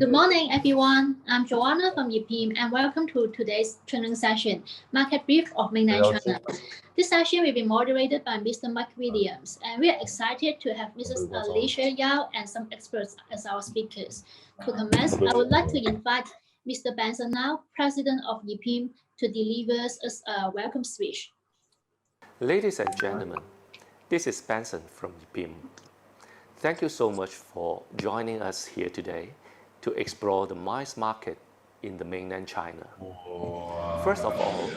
Good morning, everyone. I'm Joanna from UPIM, and welcome to today's training session, Market Brief of Mainland China. This session will be moderated by Mr. Mike Williams, and we are excited to have Mrs. Alicia Yao and some experts as our speakers. To commence, I would like to invite Mr. Benson now, President of UPIM, to deliver us a welcome speech. Ladies and gentlemen, this is Benson from UPIM. Thank you so much for joining us here today to explore the MICE market in the mainland China. First of all,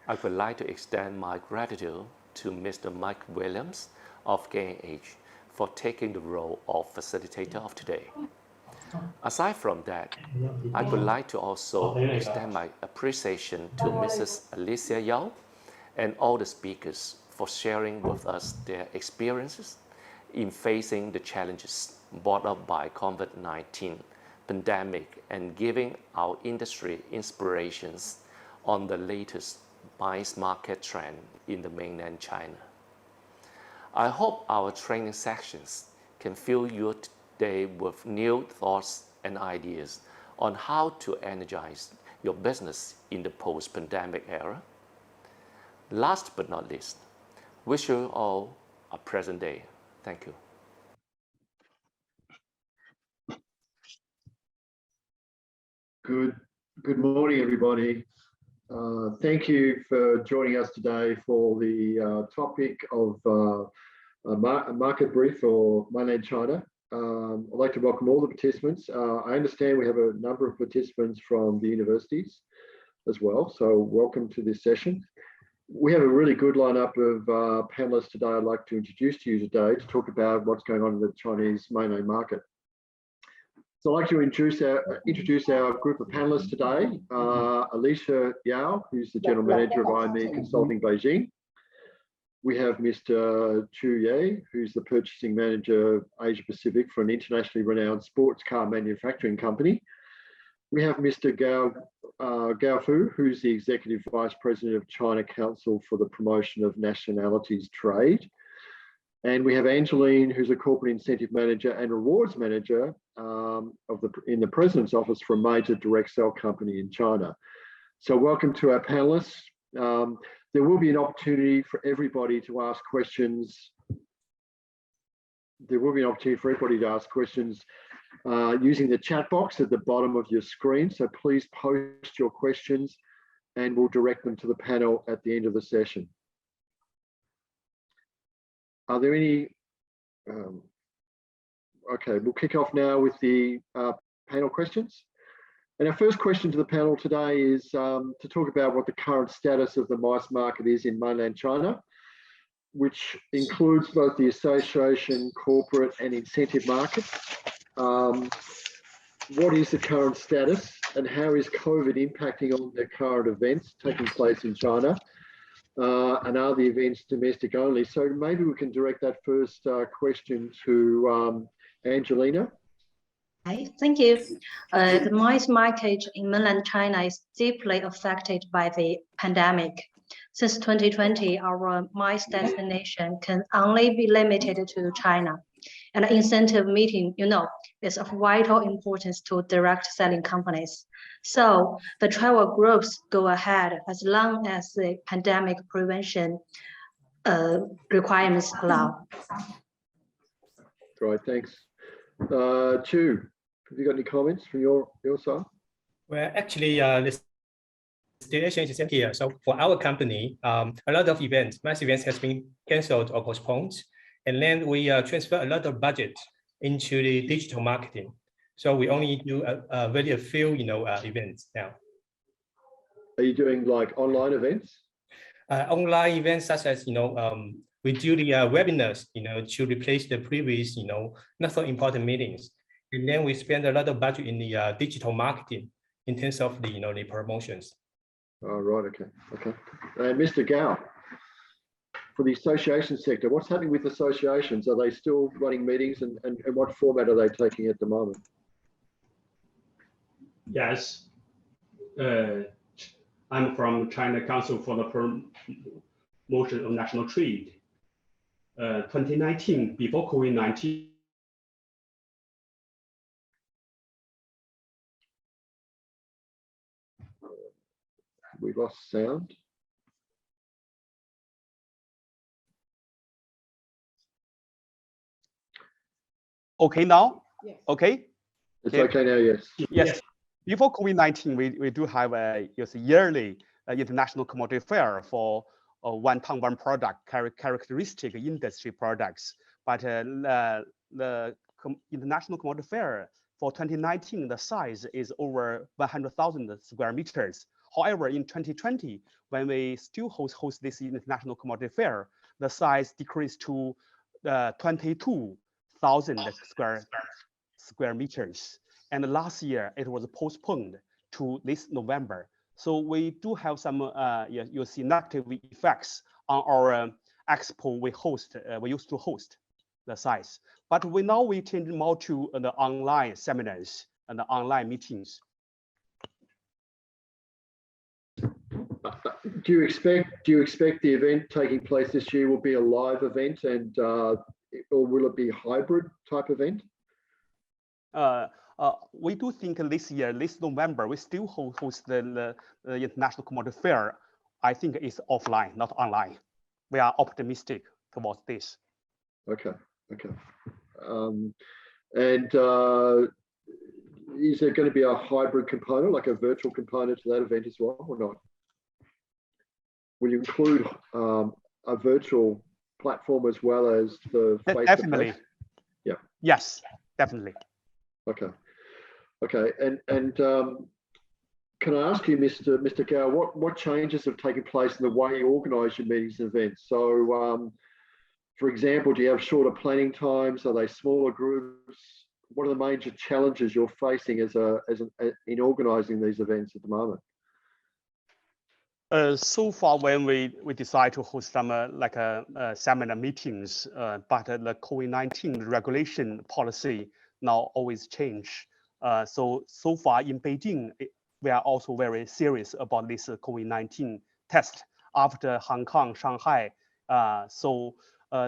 I would like to extend my gratitude to Mr. Mike Williams of KNH for taking the role of facilitator of today. Aside from that, I would like to also extend my appreciation to Mrs. Alicia Yao and all the speakers for sharing with us their experiences in facing the challenges brought up by COVID-19 pandemic and giving our industry inspirations on the latest MICE market trend in the mainland China. I hope our training sessions can fill you today with new thoughts and ideas on how to energize your business in the post-pandemic era. Last but not least, wish you all a pleasant day. Thank you. Good morning, everybody. Thank you for joining us today for the topic of a market brief for Mainland China. I'd like to welcome all the participants. I understand we have a number of participants from the universities as well, so welcome to this session. We have a really good lineup of panelists today I'd like to introduce to you today to talk about what's going on in the Chinese mainland market. So I'd like to introduce our group of panelists today. Alicia Yao, who's the General Manager of IME Consulting Beijing. We have Mr. Chu Ye, who's the Purchasing Manager of Asia Pacific for an internationally renowned sports car manufacturing company. We have Mr. Gao Fu, who's the Executive Vice President of China Council for the Promotion of Nationalities Trade. And we have Angeline, who's a Corporate Incentive Manager and Rewards Manager in the President's Office for a major direct sell company in China. So welcome to our panelists. There will be an opportunity for everybody to ask questions. There will be an opportunity for everybody to ask questions using the chat box at the bottom of your screen. So please post your questions and we'll direct them to the panel at the end of the session. Are there any? Okay, we'll kick off now with the panel questions. And our first question to the panel today is to talk about what the current status of the MICE market is in mainland China, which includes both the association, corporate and incentive markets. What is the current status and how is COVID impacting on the current events taking place in China? And are the events domestic only? So maybe we can direct that first question to Angelina. Hi, thank you. The MICE market in mainland China is deeply affected by the pandemic. Since 2020, our MICE destination can only be limited to China. And the incentive meeting, is of vital importance to direct selling companies. So the travel groups go ahead as long as the pandemic prevention requirements allow. Right, thanks. Chu, have you got any comments from your side? Well, actually, the situation is here. So for our company, a lot of events, MICE events has been canceled or postponed. And then we transfer a lot of budget into the digital marketing. So we only do very a few, events now. Are you doing like online events? Online events such as, we do the webinars, to replace the previous, not so important meetings. And then we spend a lot of budget in the digital marketing in terms of the, the promotions. Oh, right, okay. And Mr. Gao, for the association sector, what's happening with associations? Are they still running meetings and what format are they taking at the moment? Yes, I'm from China Council for the Promotion of National Trade. 2019, before COVID-19, We lost sound. Okay now? Yes. Okay? It's okay now, yes. Yes. Before COVID-19, we do have a yearly international commodity fair for one town, one product, characteristic industry products. But the international commodity fair for 2019, the size is over 100,000 square meters. However, in 2020, when we still host this international commodity fair, the size decreased to 22,000 square meters. And last year, it was postponed to this November. So we do have some, you see, negative effects on our expo we used to host the size. But we change more to the online seminars and the online meetings. Do you expect the event taking place this year will be a live event, and or will it be a hybrid type event? We do think this year, this November, we still host the International Commodity Fair. I think it's offline, not online. We are optimistic towards this. Okay. And is there going to be a hybrid component, like a virtual component to that event as well, or not? Will you include a virtual platform as well as the face-to-face? Definitely. Yeah. Yes, definitely. Okay. And can I ask you, Mr. Gao, what changes have taken place in the way you organise your meetings and events? So, for example, do you have shorter planning times? Are they smaller groups? What are the major challenges you're facing in organising these events at the moment? So far, when we decide to host some seminar meetings, but the COVID-19 regulation policy now always change. So far in Beijing, we are also very serious about this COVID-19 test after Hong Kong, Shanghai.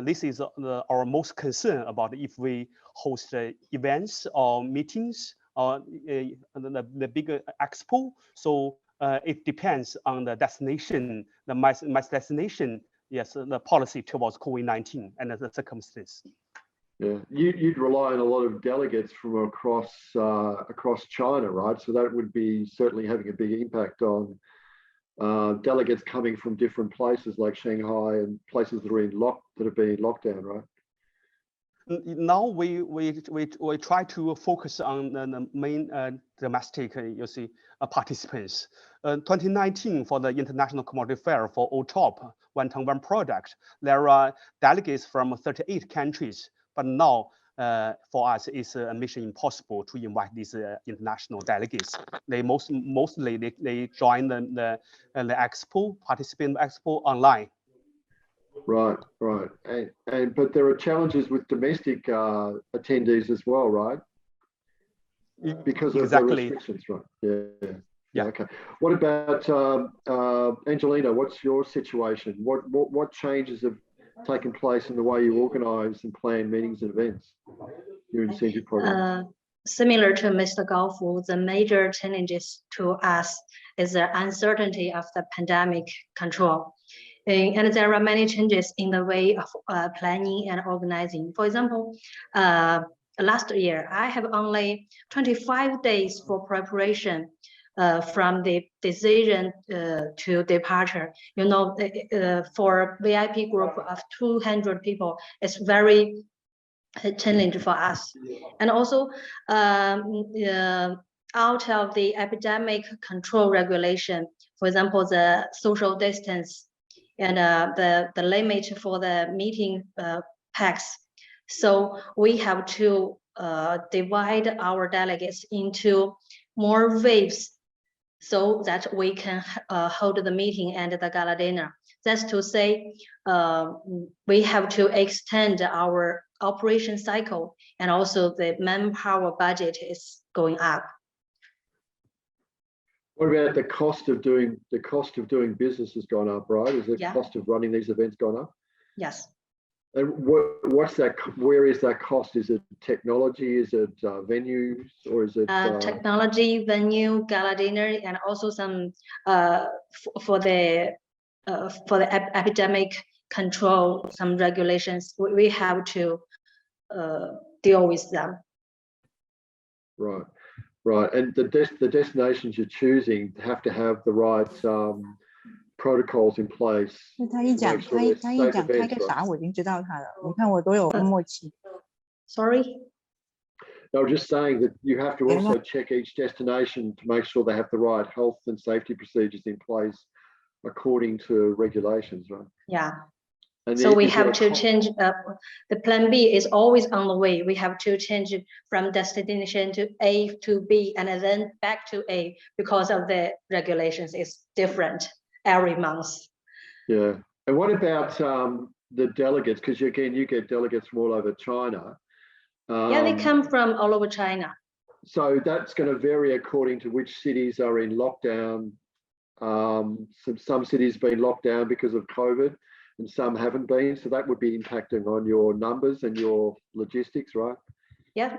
This is our most concern about if we host events or meetings or the bigger expo. So it depends on the destination, the MICE destination, yes, the policy towards COVID-19 and the circumstances. Yeah, you'd rely on a lot of delegates from across China, right? So that would be certainly having a big impact on delegates coming from different places like Shanghai and places that have been in lockdown, right? Now we try to focus on the main domestic, participants. 2019 for the International Commodity Fair for OTOP, one town, one product, there are delegates from 38 countries. But now, for us, it's a mission impossible to invite these international delegates. They mostly join the expo, participate in the expo online. Right. But there are challenges with domestic attendees as well, right? Because of the restrictions, right? Yeah. Okay. What about Angelina? What's your situation? What changes have taken place in the way you organise and plan meetings and events, your incentive programs? Similar to Mr. Gaofu, the major challenges to us is the uncertainty of the pandemic control. And there are many changes in the way of planning and organizing. For example, last year, I have only 25 days for preparation from the decision to departure. For VIP group of 200 people, it's very challenging for us. And also, out of the epidemic control regulation, for example, the social distance and the limit for the meeting packs. So we have to divide our delegates into more waves so that we can hold the meeting and the gala dinner. That's to say, we have to extend our operation cycle, and also the manpower budget is going up. What about the cost of doing business has gone up, right? Is the cost of running these events gone up? Yes. And what's that? Where is that cost? Is it technology? Is it venues, or is it technology, venue, gala dinner, and also some for the epidemic control, some regulations we have to deal with them. Right, right. And the destinations you're choosing have to have the right protocols in place. 他一讲开个啥，我已经知道他了。你看我多有默契。Sorry. I was just saying that you have to also check each destination to make sure they have the right health and safety procedures in place according to regulations, right? Yeah. And so we have to change. The plan B is always on the way. We have to change it from destination to A to B and then back to A because of the regulations is different every month. Yeah. And what about the delegates? Because again, you get delegates from all over China. Yeah, they come from all over China. So that's going to vary according to which cities are in lockdown. Some cities have been locked down because of COVID and some haven't been. So that would be impacting on your numbers and your logistics, right? Yeah.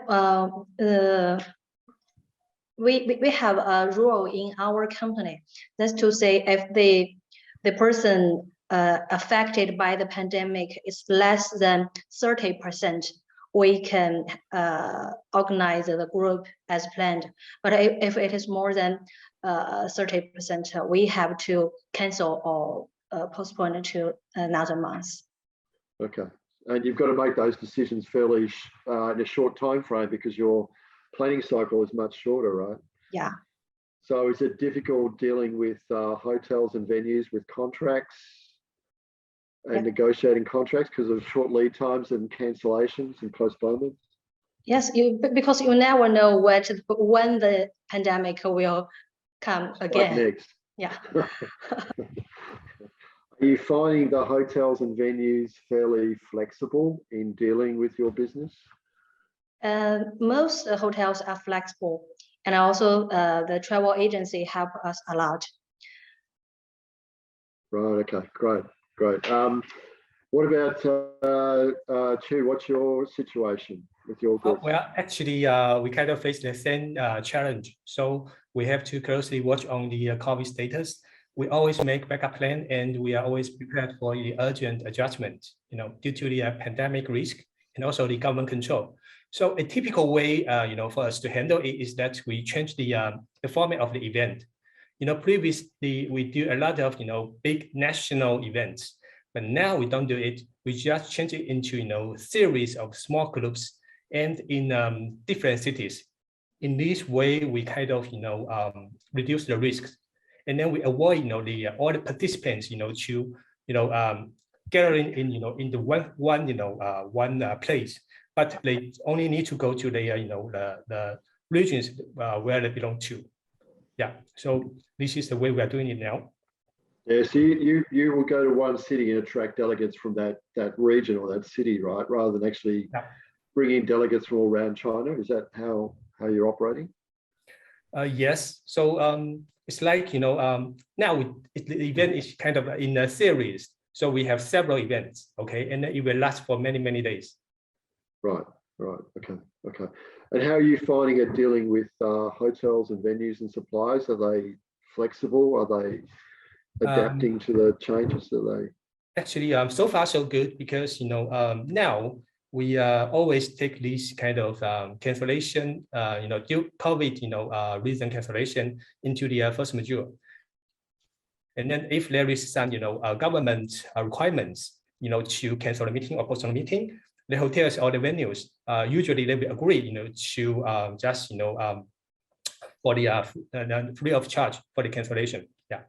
We have a rule in our company. That's to say if the person affected by the pandemic is less than 30%, we can organize the group as planned. But if it is more than 30%, we have to cancel or postpone it to another month. Okay, and you've got to make those decisions fairly in a short time frame because your planning cycle is much shorter, right? Yeah. So is it difficult dealing with hotels and venues with contracts and negotiating contracts because of short lead times and cancellations and postponements? Yes, because you never know when the pandemic will come again. Like next. Yeah. Are you finding the hotels and venues fairly flexible in dealing with your business? Most hotels are flexible, and also the travel agency help us a lot. Right. Okay. Great. Great. What about Chu? What's your situation with your group? Well, actually, we kind of face the same challenge. So we have to closely watch on the COVID status. We always make backup plan, and we are always prepared for the urgent adjustment, due to the pandemic risk and also the government control. So a typical way, for us to handle it is that we change the format of the event. Previously we do a lot of, big national events, but now we don't do it. We just change it into, series of small groups and in different cities. In this way, we kind of, reduce the risks. And then we avoid, all the participants, to, gathering in, in the one place, but they only need to go to the regions where they belong to. Yeah, so this is the way we are doing it now. Yeah, so you will go to one city and attract delegates from that region or that city, right? Rather than actually bring in delegates from all around China. Is that how you're operating? Yes. So it's like, now the event is kind of in a series. So we have several events, okay? And it will last for many, many days. Right, right, okay. And how are you finding it dealing with hotels and venues and suppliers? Are they flexible? Are they adapting to the changes? Are they? Actually, so far so good because, now we always take this kind of cancellation, due COVID, reason cancellation into the force majeure. And then if there is some, government requirements, to cancel the meeting or postpone the meeting, the hotels or the venues, usually they will agree, to just, for the free of charge for the cancellation. Yeah.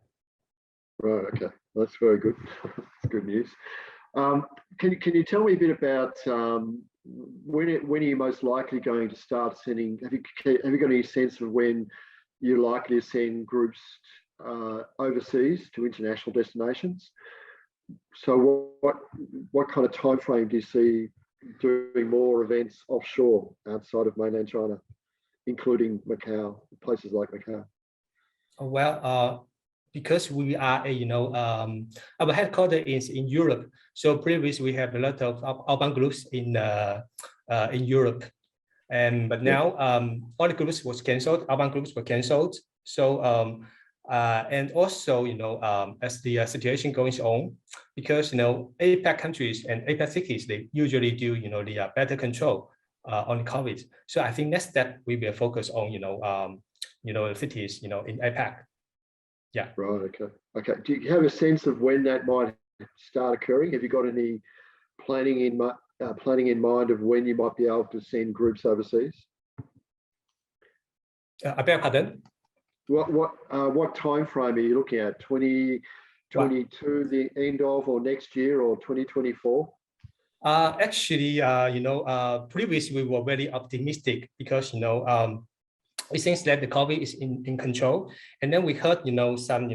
Right. Okay. That's very good. That's good news. Can you tell me a bit about when are you most likely going to start sending? Have you got any sense of when you're likely to send groups overseas to international destinations? So what kind of time frame do you see doing more events offshore outside of mainland China, including Macau, places like Macau? Well, because we are our headquarters is in Europe. So previously we have a lot of outbound groups in Europe, but now all the groups was cancelled. Outbound groups were cancelled. So and also as the situation goes on, because APAC countries and APAC cities, they usually do the better control on COVID. So I think next step we will focus on cities in APAC. Yeah. Right. Okay. Do you have a sense of when that might start occurring? Have you got any planning in mind of when you might be able to send groups overseas? I beg your pardon? What time frame are you looking at? 2022, the end of, or next year, or 2024? Actually, previously we were very optimistic because it seems that the COVID is in control, and then we heard some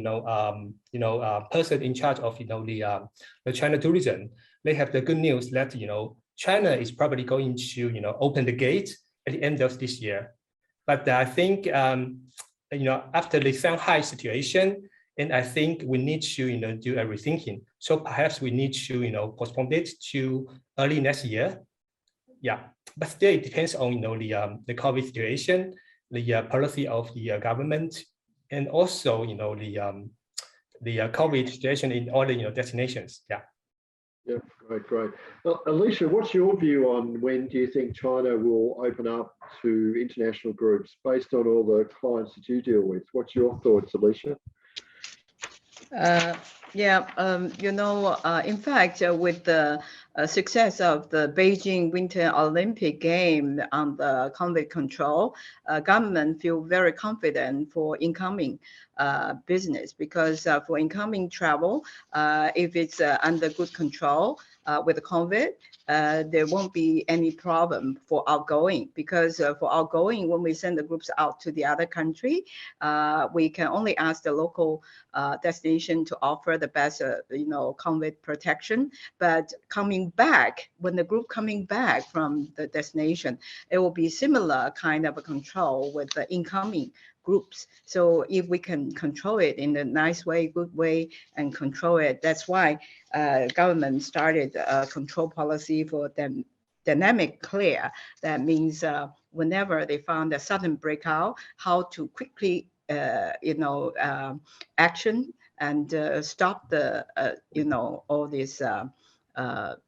person in charge of the China tourism. They have the good news that China is probably going to open the gate at the end of this year. But I think after the Shanghai situation, and I think we need to do a rethinking. So perhaps we need to postpone it to early next year. Yeah, but still it depends on the COVID situation, the policy of the government, and also the COVID situation in all the destinations. Yeah. Yeah, great. Well, Alicia, what's your view on when do you think China will open up to international groups based on all the clients that you deal with? What's your thoughts, Alicia? In fact, with the success of the Beijing Winter Olympic Game on the COVID control, government feel very confident for incoming business, because for incoming travel, if it's under good control with COVID, there won't be any problem for outgoing, because for outgoing, when we send the groups out to the other country, we can only ask the local destination to offer the best, COVID protection. But coming back, when the group coming back from the destination, it will be similar kind of a control with the incoming groups. So if we can control it in a nice way, good way, and control it, that's why government started a control policy for them, dynamic clear. That means whenever they found a sudden breakout, how to quickly action and stop the all this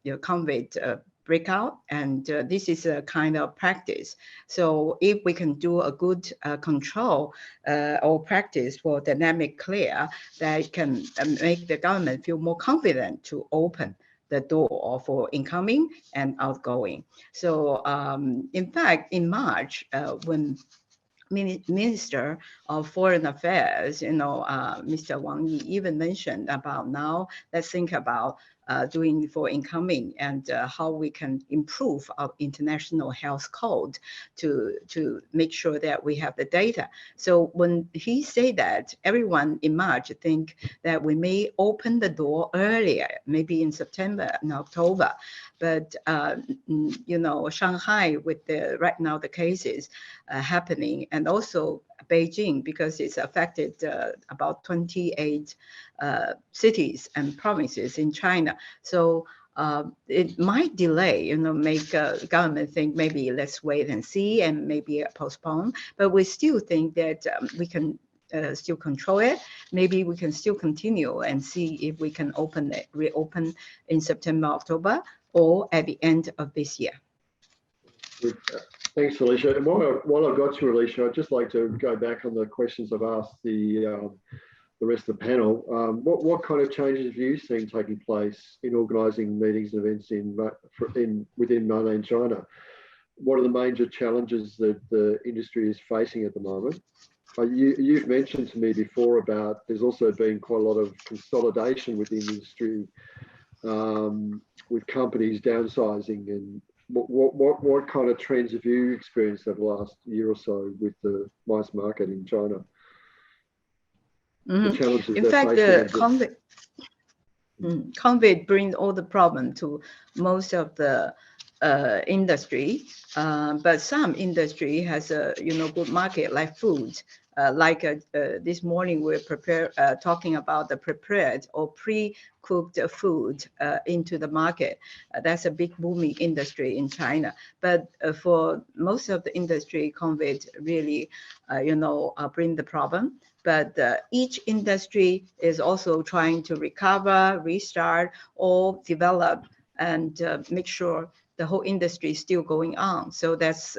COVID breakout, and this is a kind of practice. So if we can do a good control or practice for dynamic clear, that can make the government feel more confident to open the door for incoming and outgoing. So in fact, in March, when Minister of Foreign Affairs, Mr. Wang Yi even mentioned about now, let's think about doing for incoming and how we can improve our international health code to make sure that we have the data. So when he said that, everyone in March think that we may open the door earlier, maybe in September and October. But Shanghai, with right now the cases happening, and also Beijing, because it's affected about 28 cities and provinces in China. So it might delay, make government think maybe let's wait and see and maybe postpone. But we still think that we can still control it. Maybe we can still continue and see if we can reopen in September, October, or at the end of this year. Thanks, Alicia. And while I've got you, Alicia, I'd just like to go back on the questions I've asked the rest of the panel. What kind of changes have you seen taking place in organising meetings and events within mainland China? What are the major challenges that the industry is facing at the moment? You've mentioned to me before about there's also been quite a lot of consolidation within the industry, with companies downsizing, and what kind of trends have you experienced over the last year or so with the MICE market in China? The challenges in fact, COVID brings all the problem to most of the industry, but some industry has a good market like food. This morning we're talking about the prepared or pre-cooked food into the market. That's a big booming industry in China. But for most of the industry, COVID really, bring the problem. But each industry is also trying to recover, restart, or develop and make sure the whole industry is still going on. So that's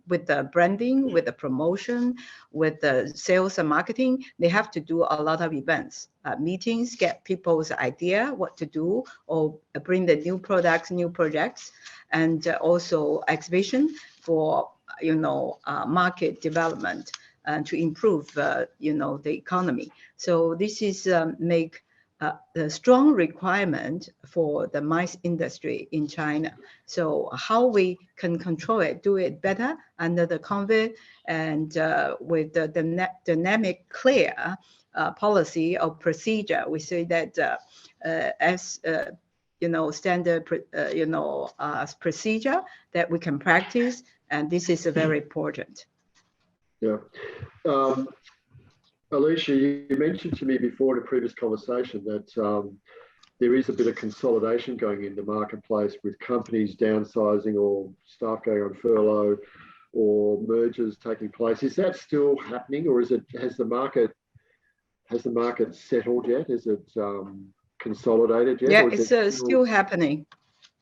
with the branding, with the promotion, with the sales and marketing, they have to do a lot of events, meetings, get people's idea what to do, or bring the new products, new projects, and also exhibition for, market development and to improve, the economy. So this is make the strong requirement for the MICE industry in China. So how we can control it, do it better under the COVID, and with the dynamic, clear policy or procedure, we say that as standard, procedure that we can practice, and this is very important. Yeah. Alicia, you mentioned to me before in a previous conversation that there is a bit of consolidation going in the marketplace with companies downsizing or staff going on furlough or mergers taking place. Is that still happening, or has the market settled yet? Is it consolidated yet? Yeah, it's still happening.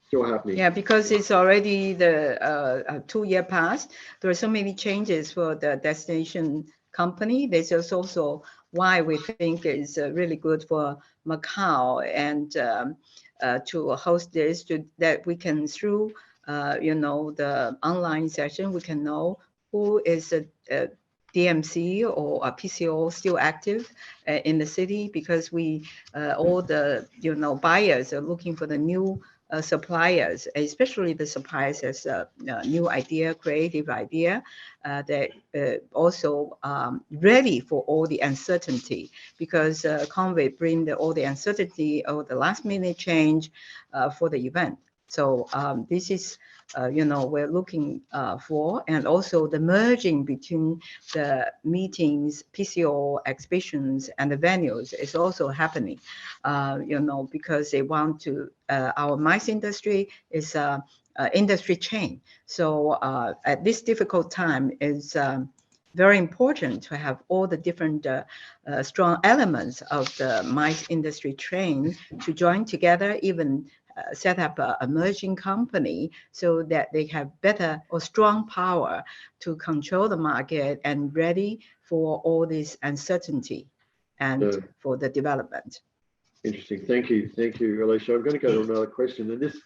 Still happening. Yeah, because it's already the 2 year past. There are so many changes for the destination company. This is also why we think it's really good for Macau and to host this, that we can through the online session, we can know who is a DMC or a PCO still active in the city, because we all the buyers are looking for the new suppliers, especially the suppliers as a new idea, creative idea, that also ready for all the uncertainty, because COVID bring all the uncertainty or the last minute change for the event. So this is, we're looking for, and also the merging between the meetings, PCO, exhibitions, and the venues is also happening, because they want to, our MICE industry is a industry chain. So at this difficult time, it's very important to have all the different strong elements of the MICE industry chain to join together, even set up a merging company, so that they have better or strong power to control the market and ready for all this uncertainty and for the development. Interesting. Thank you, Alicia. I'm going to go to another question, and this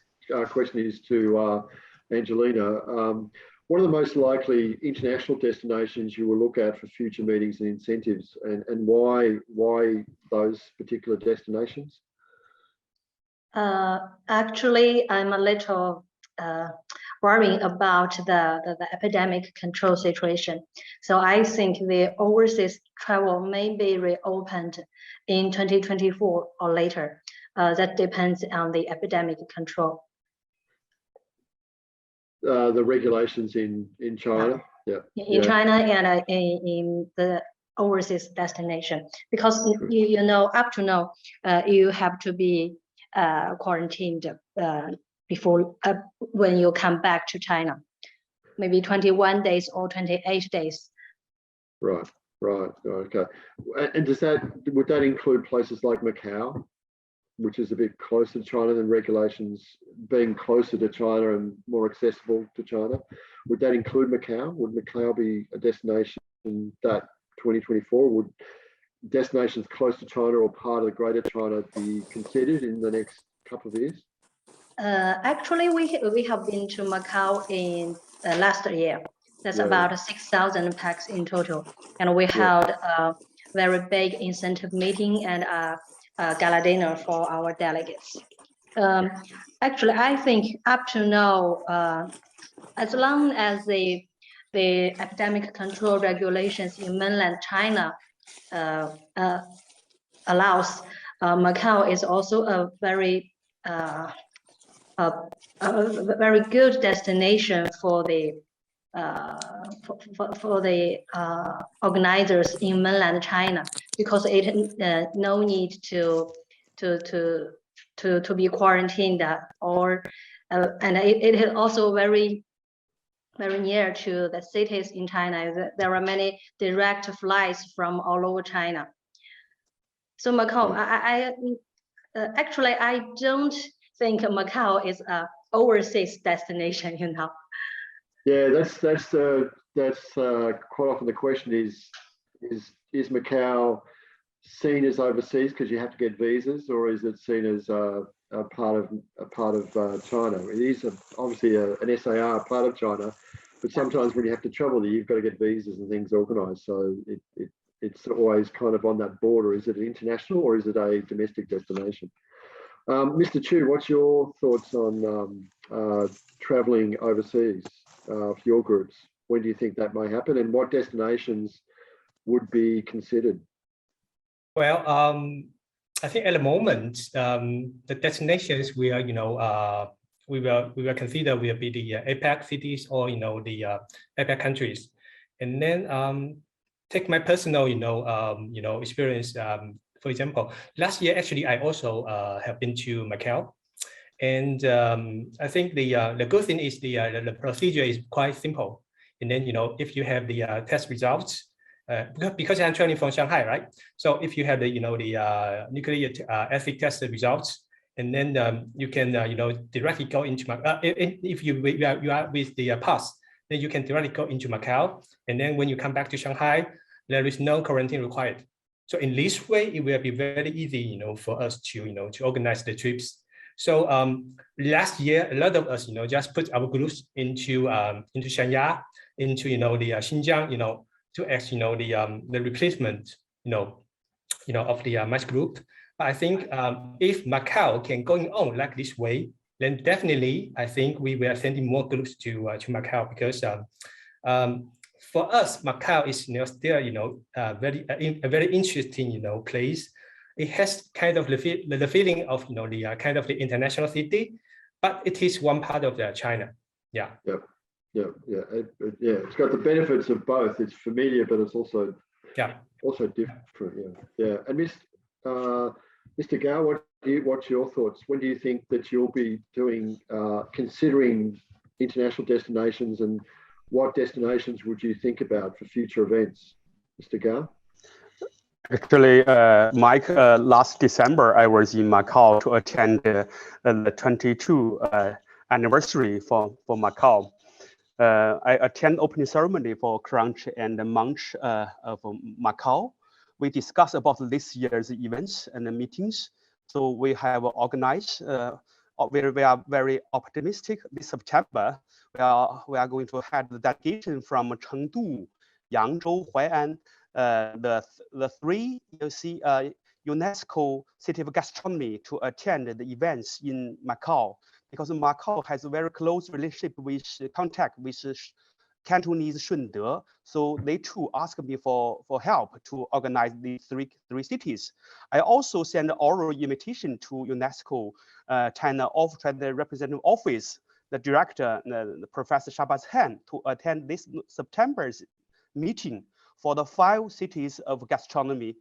question is to Angelina. What are the most likely international destinations you will look at for future meetings and incentives, and why those particular destinations? Actually, I'm a little worrying about the epidemic control situation. So I think the overseas travel may be reopened in 2024 or later. That depends on the epidemic control. The regulations in China, in China and in the overseas destination, because up to now you have to be quarantined before when you come back to China, maybe 21 days or 28 days. Right. Okay. And would that include places like Macau, which is a bit closer to China than regulations being closer to China and more accessible to China? Would that include Macau? Would Macau be a destination that 2024 would destinations close to China or part of the Greater China be considered in the next couple of years? Actually, we have been to Macau in last year. That's about 6,000 packs in total, and we held a very big incentive meeting and a gala dinner for our delegates. Actually, I think up to now, as long as the epidemic control regulations in mainland China allows, Macau is also a very very good destination for the organizers in mainland China, because it no need to be quarantined, or and it is also very near to the cities in China. There are many direct flights from all over China. So Macau, actually I don't think Macau is a overseas destination, you know. Yeah, that's quite often the question is Macau seen as overseas because you have to get visas, or is it seen as a part of China? It is obviously an SAR part of China, but sometimes when you have to travel there, you've got to get visas and things organised. So it's always kind of on that border. Is it international or is it a domestic destination? Mr. Chu, what's your thoughts on travelling overseas for your groups? When do you think that may happen, and what destinations would be considered? Well, I think at the moment, the destinations we are, we will consider will be the APAC cities, or the APAC countries, and then take my personal experience. For example, last year actually I also have been to Macau, and I think the good thing is the procedure is quite simple. And then if you have the test results, because I'm traveling from Shanghai, right? So if you have the the nuclear acid test results, and then you can directly go into Macau. If you are with the pass, then you can directly go into Macau, and then when you come back to Shanghai, there is no quarantine required. So in this way, it will be very easy, for us to to organize the trips. So last year, a lot of us, just put our groups into Shanya, into the Xinjiang, to ask the replacement, of the MICE group. But I think if Macau can go on like this way, then definitely I think we were sending more groups to Macau, because for us, Macau is still a very interesting place. It has kind of the feeling of the kind of the international city, but it is one part of China. Yeah. Yeah. It's got the benefits of both. It's familiar, but it's also different. Yeah. And Mr. Gao, what's your thoughts? When do you think that you'll be doing considering international destinations, and what destinations would you think about for future events, Mr. Gao? Actually, Mike, last December, I was in Macau to attend the 22nd anniversary for Macau. I attend opening ceremony for Crunch and Munch of Macau. We discussed about this year's events and the meetings. So we have organized, we are very optimistic this September. We are going to have the delegation from Chengdu, Yangzhou, Huai'an, the three UNESCO City of Gastronomy to attend the events in Macau, because Macau has a very close relationship with contact with Cantonese Shunde. So they too asked me for help to organize these three cities. I also sent an oral invitation to UNESCO China Representative Office, the director, Professor Shabazz Han, to attend this September's meeting for the 5 cities of gastronomy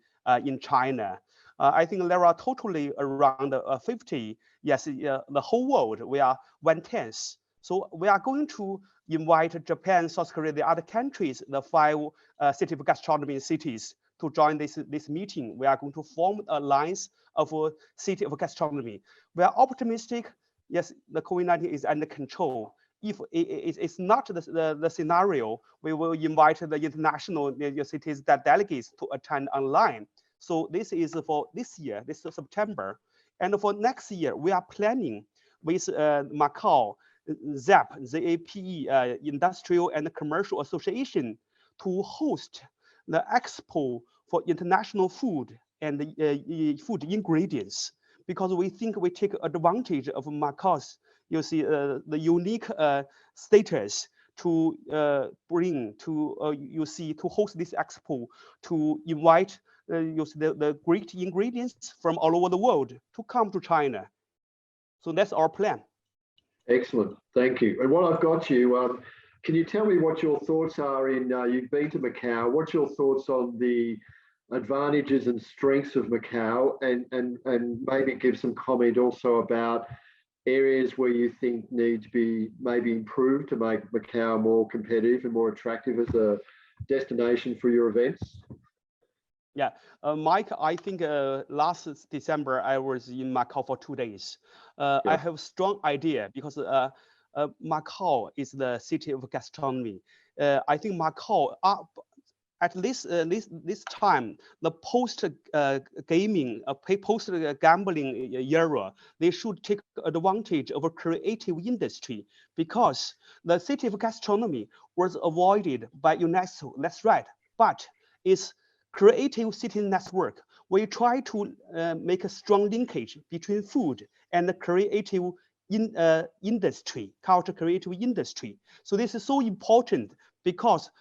in China. I think there are totally around 50. Yes, the whole world, we are 1/10. So we are going to invite Japan, South Korea, the other countries, the 5 city of gastronomy cities to join this meeting. We are going to form an alliance of a city of gastronomy. We are optimistic. Yes, the COVID-19 is under control. If it's not the scenario, we will invite the international cities that delegates to attend online. So this is for this year, this is September. And for next year, we are planning with Macau, ZAP, ZAPE, Industrial and Commercial Association, to host the expo for international food and food ingredients, because we think we take advantage of Macau's, the unique status to bring to, to host this expo, to invite the great ingredients from all over the world to come to China. So that's our plan. Excellent, thank you. And while I've got you, can you tell me what your thoughts are in, you've been to Macau, what's your thoughts on the advantages and strengths of Macau, and maybe give some comment also about areas where you think need to be maybe improved to make Macau more competitive and more attractive as a destination for your events? Yeah, Mike, I think last December I was in Macau for 2 days. I have a strong idea because Macau is the city of gastronomy. I think Macau, at least this time, the post-gaming, post-gambling era, they should take advantage of a creative industry, because the city of gastronomy was avoided by UNESCO. That's right, but it's creative city network. We try to make a strong linkage between food and the creative industry, culture creative industry. So this is so important, because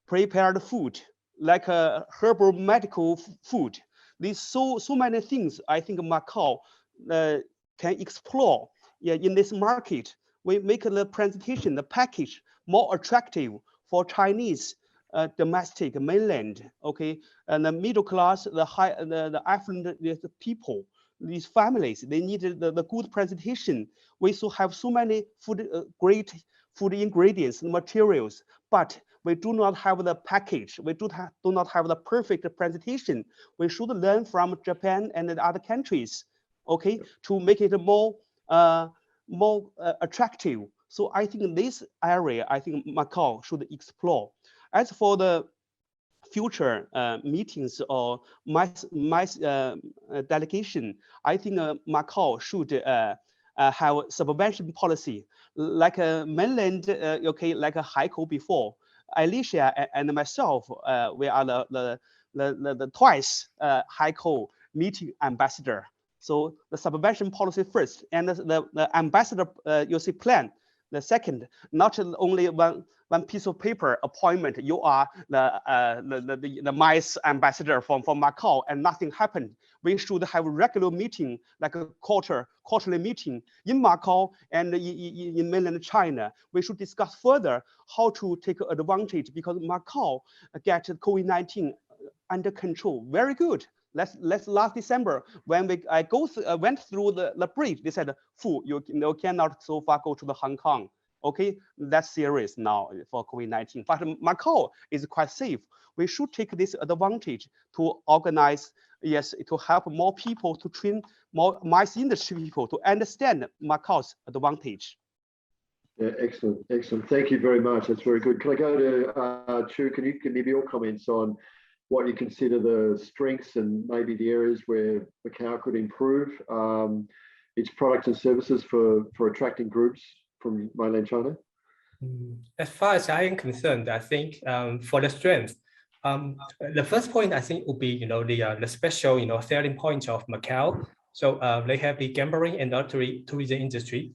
prepared food, like herbal medical food, these so many things I think Macau can explore in this market. We make the presentation, the package more attractive for Chinese domestic mainland, okay, and the middle class, the affluent people, these families, they need the good presentation. We still have so many great food ingredients and materials, but we do not have the package. We do not have the perfect presentation. We should learn from Japan and the other countries, okay, to make it more attractive. So I think in this area, I think Macau should explore. As for the future meetings or MICE delegation, I think Macau should have subvention policy, like a mainland, okay, like a Haikou before. Alicia and myself, we are the twice Haikou meeting ambassador. So the subvention policy first, and the ambassador you see plan. The second, not only one piece of paper appointment, you are the MICE ambassador from Macau, and nothing happened. We should have a regular meeting, like a quarterly meeting in Macau and in mainland China. We should discuss further how to take advantage, because Macau get COVID-19 under control. Very good. Let's last December, when I went through the bridge, they said, "Fu, you cannot so far go to the Hong Kong." Okay, that's serious now for COVID-19. But Macau is quite safe. We should take this advantage to organize, yes, to help more people, to train more MICE industry people to understand Macau's advantage. Yeah, excellent, excellent. Thank you very much. That's very good. Can I go to Chu? Can you give your comments on what you consider the strengths and maybe the areas where Macau could improve its products and services for attracting groups from mainland China? As far as I am concerned, I think for the strength, the first point I think would be the special selling point of Macau. So they have the gambling and tourism industry.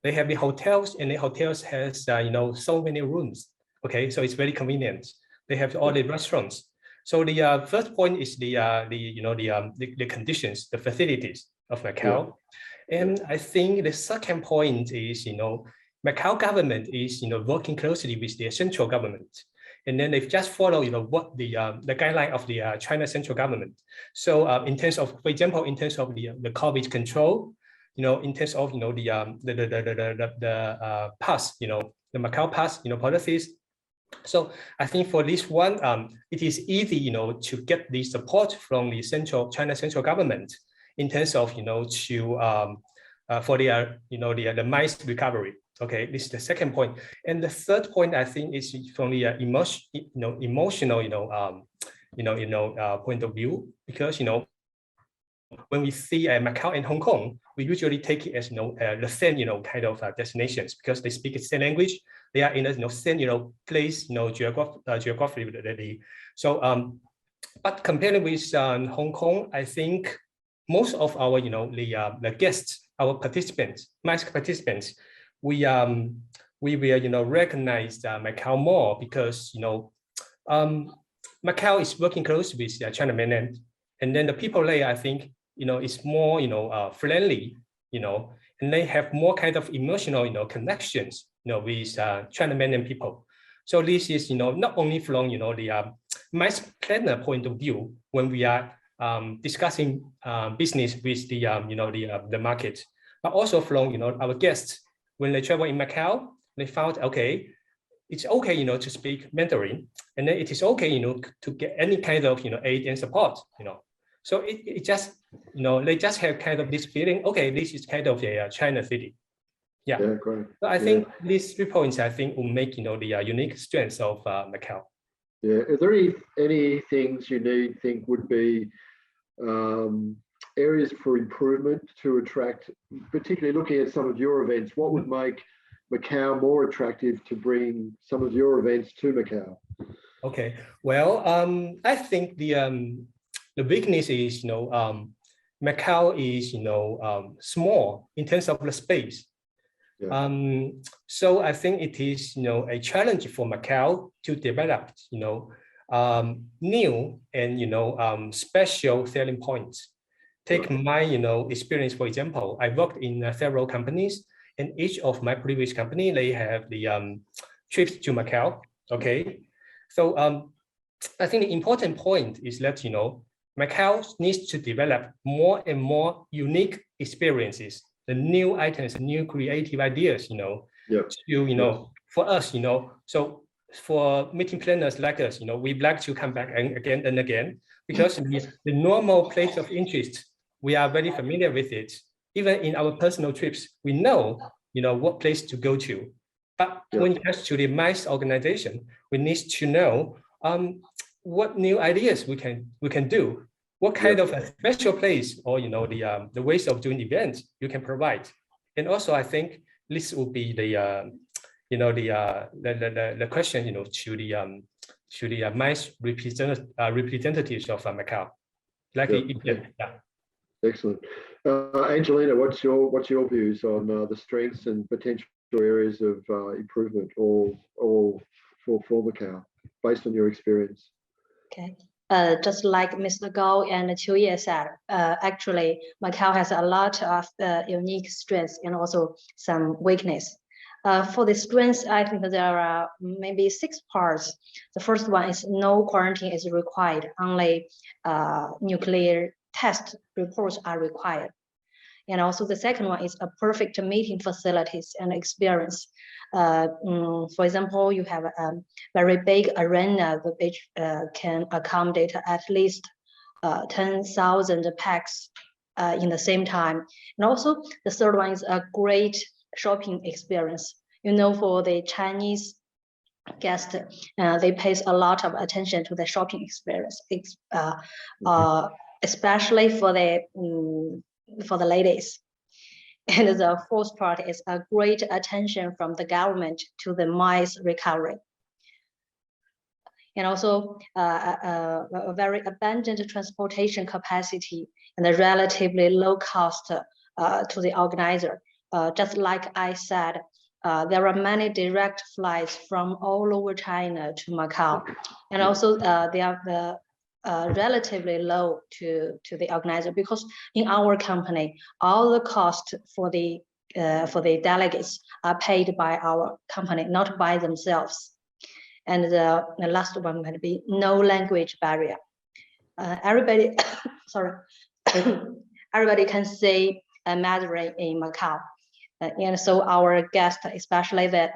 They have the hotels, and the hotels has so many rooms. Okay, so it's very convenient. They have all the restaurants. So the first point is the conditions, the facilities of Macau. Yeah. And I think the second point is, Macau government is, working closely with the central government. And then they've just followed, what the guideline of the China central government. So in terms of, for example, in terms of the COVID control, in terms of, the pass, the Macau pass, policies. So I think for this one, it is easy, to get the support from the China central government in terms of, for the MICE recovery. Okay, this is the second point, and the third point I think is from the emotional, point of view, because when we see Macau and Hong Kong, we usually take it as the same kind of destinations, because they speak the same language. They are in a same place, geographically. So but compared with Hong Kong, I think most of our the guests, our participants, MICE participants, we will recognize Macau more, because Macau is working closely with China mainland, and then the people there, I think is more friendly, and they have more kind of emotional, connections, with China mainland people. So this is, not only from, the MICE planner point of view when we are discussing business with the, the market, but also from, our guests when they travel in Macau, they found okay, it's okay, to speak Mandarin, and then it is okay, to get any kind of, aid and support, So it just, they just have kind of this feeling, okay, this is kind of a China city. Yeah, great. So I think these 3 points, I think, will make, the unique strengths of Macau. Yeah, are there any things you think would be areas for improvement to attract, particularly looking at some of your events, what would make Macau more attractive to bring some of your events to Macau? Okay, well, I think the weakness is, Macau is, small in terms of the space. Yeah. So I think it is, a challenge for Macau to develop, new and, special selling points. Take my, experience, for example, I worked in several companies, and each of my previous company, they have the trips to Macau, okay? So I think the important point is that, Macau needs to develop more and more unique experiences, the new items, new creative ideas, to, for us, so for meeting planners like us, we'd like to come back again and again, because the normal place of interest, we are very familiar with it. Even in our personal trips, we know, what place to go to. But when it comes to the MICE organization, we need to know what new ideas we can do, what kind of a special place, or the ways of doing events you can provide. And also, I think this will be the the question to the MICE representatives of Macau, like Excellent. Angelina, what's your views on the strengths and potential areas of improvement or for Macau based on your experience? Okay. Just like Mr. Gao and Qiu Ye said, actually, Macau has a lot of unique strengths and also some weakness. For the strengths, I think there are maybe 6 parts. The first one is no quarantine is required. Only nuclear test reports are required. And also the second one is a perfect meeting facilities and experience. For example, you have a very big arena which can accommodate at least 10,000 packs in the same time. And also the third one is a great shopping experience. For the Chinese guest, they pay a lot of attention to the shopping experience, especially for the ladies. And the fourth part is a great attention from the government to the MICE recovery. And also a very abundant transportation capacity and a relatively low cost to the organizer. Just like I said, there are many direct flights from all over China to Macau. And also they are relatively low to the organizer, because in our company, all the cost for the delegates are paid by our company, not by themselves. And the last one might be no language barrier. Everybody, sorry, everybody can say Mandarin in Macau. And so our guests, especially the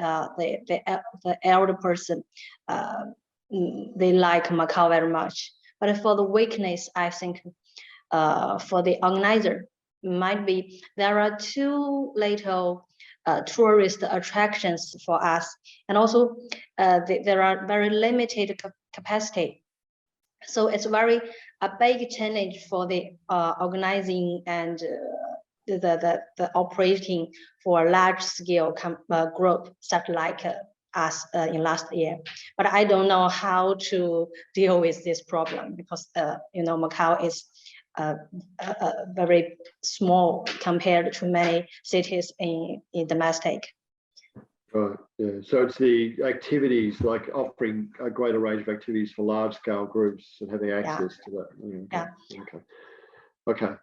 elder person, they like Macau very much. But for the weakness, I think for the organizer, might be there are too little tourist attractions for us, and also there are very limited capacity. So it's a big challenge for the organizing and the operating for a large scale group, such like us in last year. But I don't know how to deal with this problem, because Macau is very small compared to many cities in domestic. Right. Yeah. So it's the activities, like offering a greater range of activities for large scale groups and having access to that. Yeah. Okay.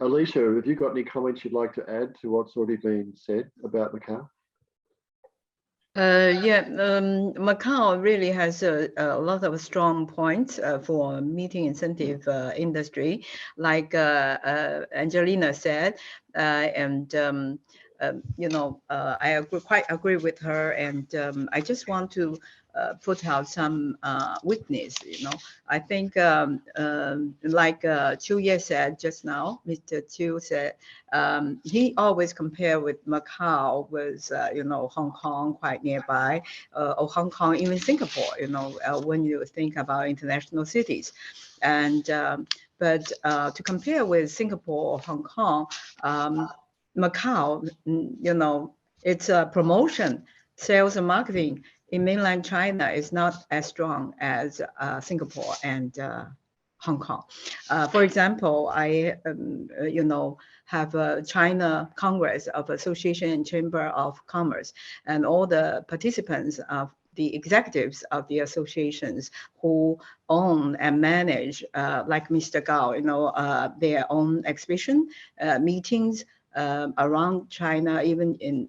Alicia, have you got any comments you'd like to add to what's already been said about Macau? Macau really has a lot of strong points for meeting incentive industry, like Angelina said, I quite agree with her, and I just want to put out some witness. I think like Chu Ye said just now, Mr. Chu said he always compare with Macau with Hong Kong quite nearby, or Hong Kong, even Singapore. When you think about international cities, and but to compare with Singapore or Hong Kong, Macau, it's a promotion, sales and marketing in mainland China is not as strong as Singapore and Hong Kong. For example, I, have a China Congress of Association and Chamber of Commerce, and all the participants of the executives of the associations who own and manage, like Mr. Gao, their own exhibition, meetings around China, even in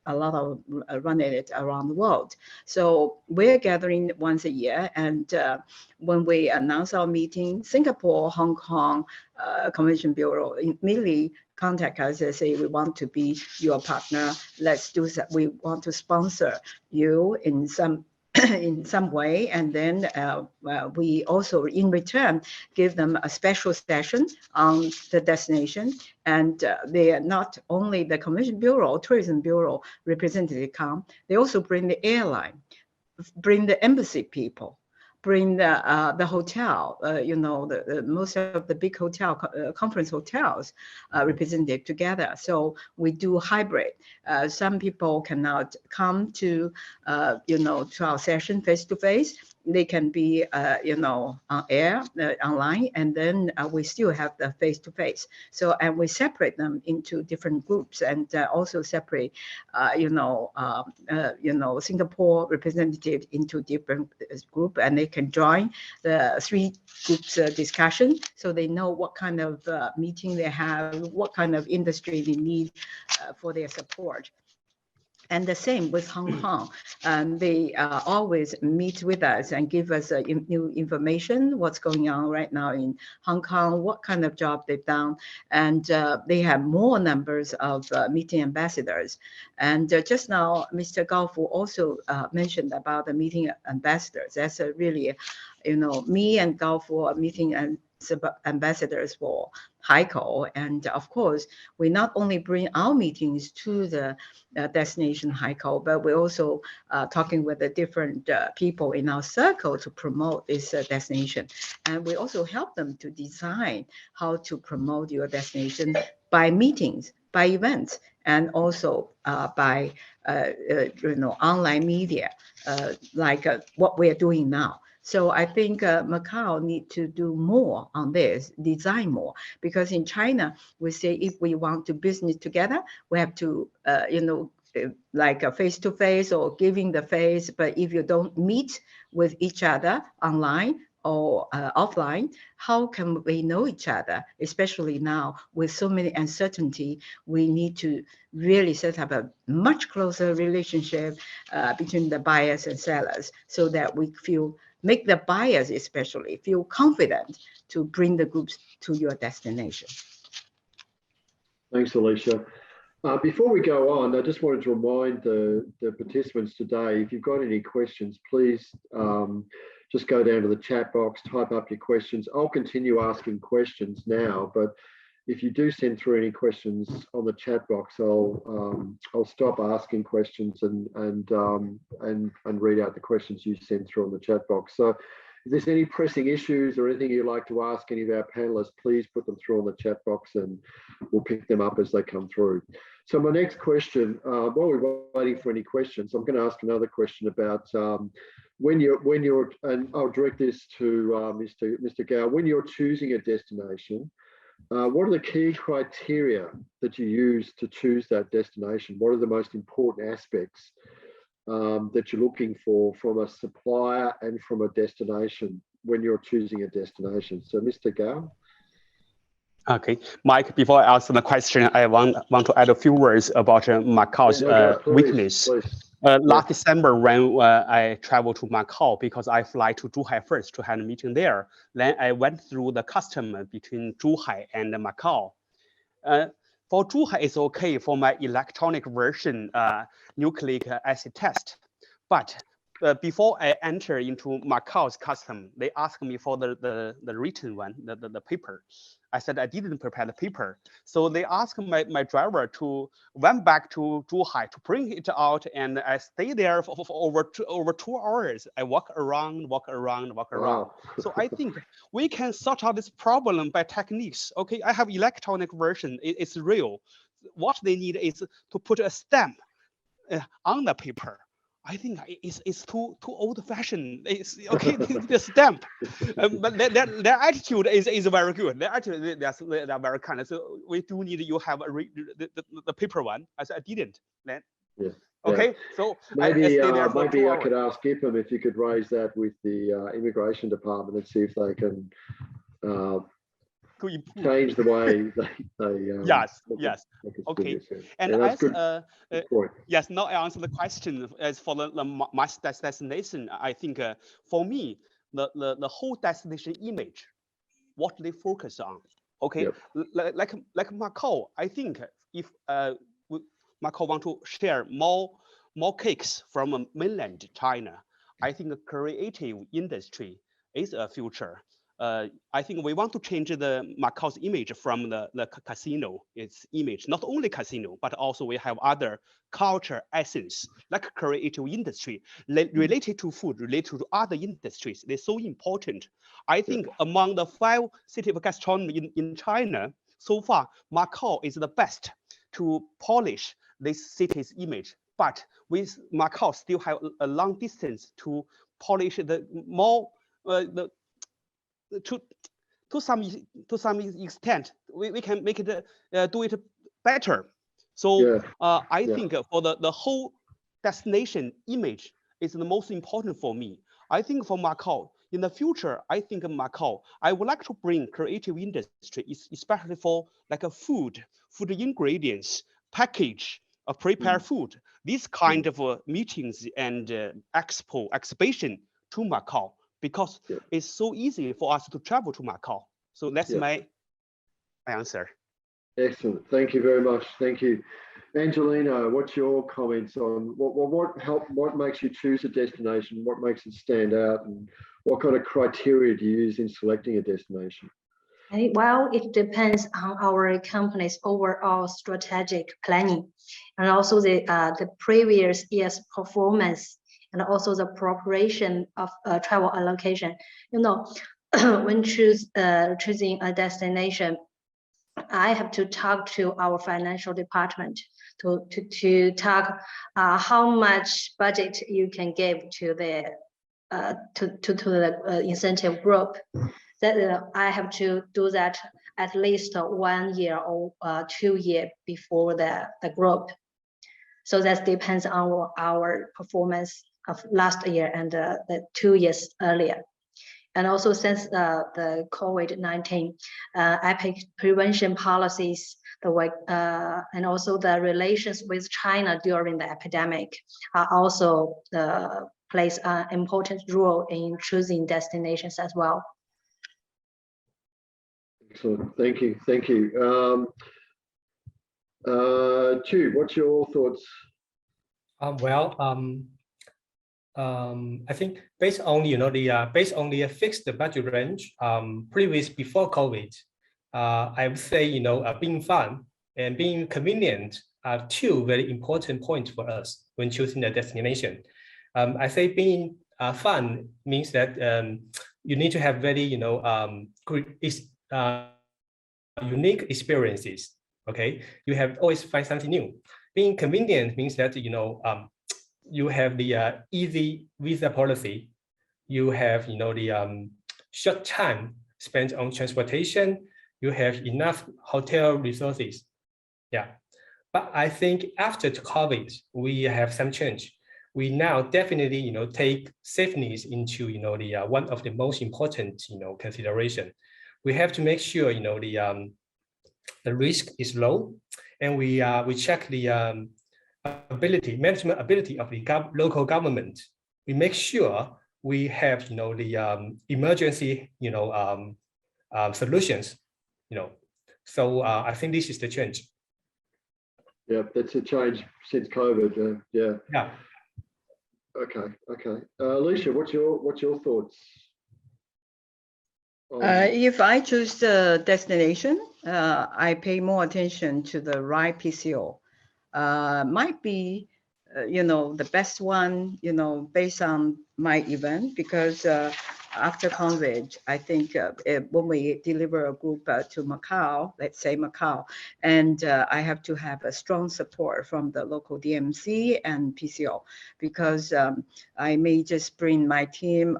a lot of running it around the world. So we're gathering once a year, and when we announce our meeting, Singapore, Hong Kong Convention Bureau immediately contact us and say, we want to be your partner. Let's do that. We want to sponsor you in some in some way, and then we also in return give them a special session on the destination, and they are not only the Convention Bureau, Tourism Bureau representative come, they also bring the airline, bring the embassy people, bring the hotel, the most of the big hotel, conference hotels represented together. So we do hybrid. Some people cannot come to, to our session face-to-face. They can be, on air, online, and then we still have the face-to-face. So, and we separate them into different groups, and also separate, Singapore representative into different group, and they can join the three groups discussion, so they know what kind of meeting they have, what kind of industry they need for their support. And the same with Hong Kong. They always meet with us and give us new information, what's going on right now in Hong Kong, what kind of job they've done. And they have more numbers of meeting ambassadors. And just now, Mr. Gao Fu also mentioned about the meeting ambassadors. That's a really, me and Gao Fu are meeting ambassadors for HICO, and of course we not only bring our meetings to the destination HICO, but we're also talking with the different people in our circle to promote this destination, and we also help them to design how to promote your destination by meetings, by events, and also by online media, like what we're doing now. So I think Macau need to do more on this, design more, because in China, we say if we want to business together, we have to, like a face-to-face or giving the face, but if you don't meet with each other online or offline, how can we know each other? Especially now with so many uncertainty, we need to really set up a much closer relationship between the buyers and sellers, so that we make the buyers especially feel confident to bring the groups to your destination. Thanks, Alicia. Before we go on, I just wanted to remind the participants today, if you've got any questions, please just go down to the chat box, type up your questions. I'll continue asking questions now, but if you do send through any questions on the chat box, I'll stop asking questions and read out the questions you send through on the chat box. So if there's any pressing issues or anything you'd like to ask any of our panelists, please put them through on the chat box and we'll pick them up as they come through. So my next question, while we're waiting for any questions, I'm going to ask another question about when you're, and I'll direct this to Mr. Gao, when you're choosing a destination, what are the key criteria that you use to choose that destination? What are the most important aspects that you're looking for from a supplier and from a destination when you're choosing a destination? So, Mr. Gao. Okay, Mike, before I answer the question, I want to add a few words about Macau's weakness. Last December, when I traveled to Macau, because I fly to Zhuhai first to have a meeting there, then I went through the custom between Zhuhai and Macau. For Zhuhai, it's okay for my electronic version nucleic acid test, but before I enter into Macau's custom, they asked me for the written one, the paper. I said I didn't prepare the paper. So they asked my driver to went back to Zhuhai to bring it out, and I stayed there for over 2 hours. I walk around. Wow. So I think we can sort out this problem by techniques. Okay, I have electronic version, it's real. What they need is to put a stamp on the paper. I think it's too old-fashioned. It's okay, the stamp, but their attitude is very good. Their attitude, they're very kind. So we do need you have the paper one. I said I didn't. Then okay, so maybe I could ask IPM if you could raise that with the immigration department and see if they can change the way they yes. Okay, and as yes, now I answer the question. As for the MICE destination, I think for me the whole destination image, what they focus on. Okay, like Macau, I think if Macau want to share more cakes from mainland China, I think the creative industry is a future. I think we want to change the Macau's image from the casino, its image, not only casino, but also we have other culture essence, like creative industry, related to food, related to other industries. They're so important. I think among the 5 cities of gastronomy in China, so far, Macau is the best to polish this city's image. But with Macau still have a long distance to polish the more, to some extent, we can make it do it better. So I think for the whole destination image is the most important for me. I think for Macau in the future, I think Macau, I would like to bring creative industry, especially for like a food ingredients, package, prepare food, this kind of meetings and exhibition to Macau, because it's so easy for us to travel to Macau. So that's my answer. Excellent. Thank you very much. Thank you. Angelina, what's your comments on what makes you choose a destination? What makes it stand out? And what kind of criteria do you use in selecting a destination? Well, it depends on our company's overall strategic planning and also the previous year's performance and also the preparation of travel allocation. You know, when choosing a destination, I have to talk to our financial department to talk how much budget you can give to the incentive group. That I have to do that at least 1 year or 2 years before the group. So that depends on our performance of last year and the 2 years earlier. And also since the COVID-19 epic prevention policies, and also the relations with China during the epidemic are also plays an important role in choosing destinations as well. Excellent. Thank you. Thank you. Chu, what's your thoughts? I think based on based on the fixed budget range before COVID, I would say being fun and being convenient are 2 very important points for us when choosing a destination. I say being fun means that you need to have very unique experiences. Okay, you have always find something new. Being convenient means that you have the easy visa policy. You have the short time spent on transportation. You have enough hotel resources. Yeah, but I think after COVID, we have some change. We now definitely take safeness into the one of the most important consideration. We have to make sure risk is low, and we check the management ability of the local government. We make sure we have the emergency solutions. So I think this is the change. Yeah, that's a change since COVID. Yeah. Yeah. Okay. Alicia, what's your thoughts? If I choose the destination, I pay more attention to the right PCO. Might be, the best one, based on my event, because after COVID, I think when we deliver a group to Macau, let's say Macau, and I have to have a strong support from the local DMC and PCO, because I may just bring my team,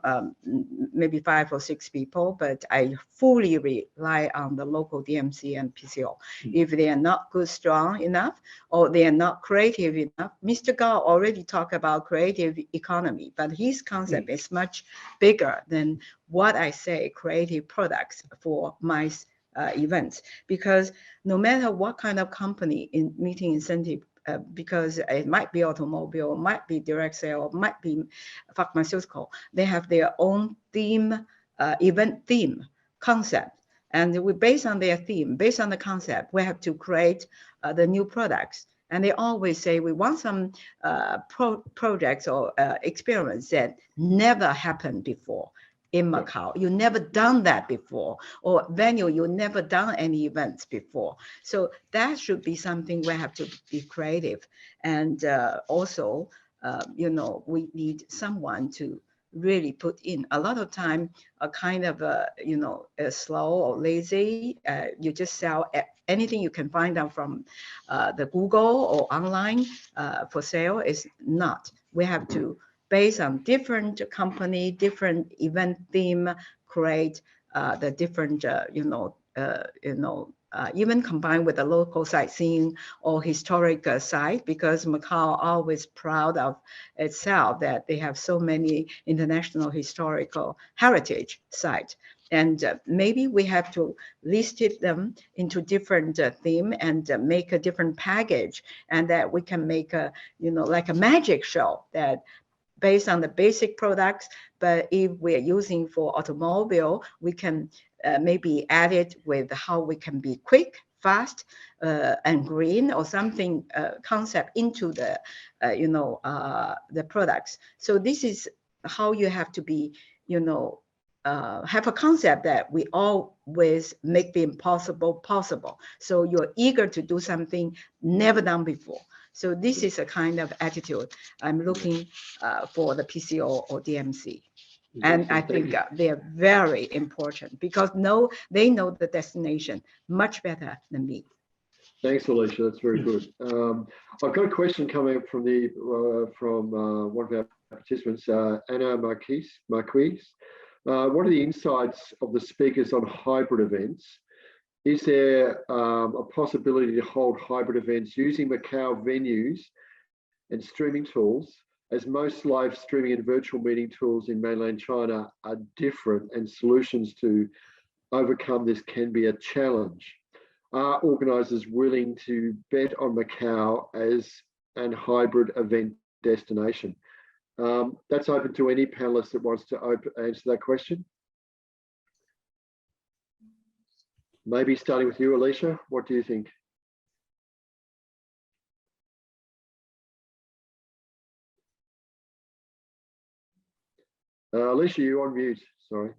maybe 5 or 6 people, but I fully rely on the local DMC and PCO. If they are not good, strong enough, or they are not creative enough. Mr. Gao already talked about creative economy, but his concept is much bigger than what I say creative products for MICE events, because no matter what kind of company in meeting incentive, because it might be automobile, might be direct sale, might be pharmaceutical, they have their own theme, event theme concept. And we, based on their theme, based on the concept, we have to create the new products. And they always say, we want some projects or experiments that never happened before in Macau. You never done that before, or venue, you never done any events before. So that should be something we have to be creative. And also, we need someone to really put in. A lot of time, a kind of slow or lazy. You just sell anything you can find out from the Google or online for sale is not. We have to, based on different company, different event theme, create the different, even combined with the local sightseeing or historic site, because Macau always proud of itself that they have so many international historical heritage sites. And maybe we have to list them into different theme and make a different package, and that we can make a, like a magic show that based on the basic products, but if we're using for automobile, we can maybe add it with how we can be quick, fast, and green, or something concept into the, the products. So this is how you have to be, have a concept that we always make the impossible possible. So you're eager to do something never done before. So this is a kind of attitude I'm looking for the PCO or DMC. And I think they're very important, because they know the destination much better than me. Thanks, Alicia. That's very good. I've got a question coming up from one of our participants, Anna Marquise. What are the insights of the speakers on hybrid events? Is there a possibility to hold hybrid events using Macau venues and streaming tools, as most live streaming and virtual meeting tools in mainland China are different, and solutions to overcome this can be a challenge? Are organisers willing to bet on Macau as an hybrid event destination? That's open to any panelist that wants to answer that question. Maybe starting with you, Alicia, what do you think? Alicia, you're on mute, sorry.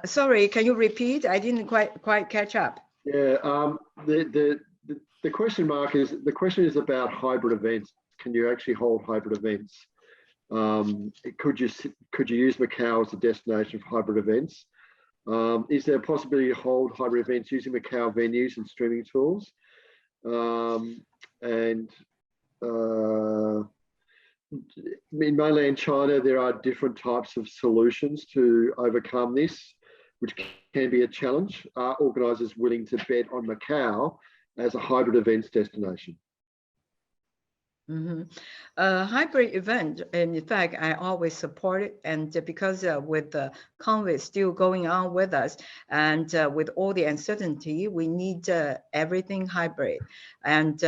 Sorry, can you repeat? I didn't quite catch up. Yeah, the question mark is, the question is about hybrid events. Can you actually hold hybrid events? Could you use Macau as a destination for hybrid events? Is there a possibility to hold hybrid events using Macau venues and streaming tools? In mainland China, there are different types of solutions to overcome this, which can be a challenge. Are organisers willing to bet on Macau as a hybrid events destination? Hybrid event, and in fact, I always support it. And because with the COVID still going on with us, and with all the uncertainty, we need everything hybrid. And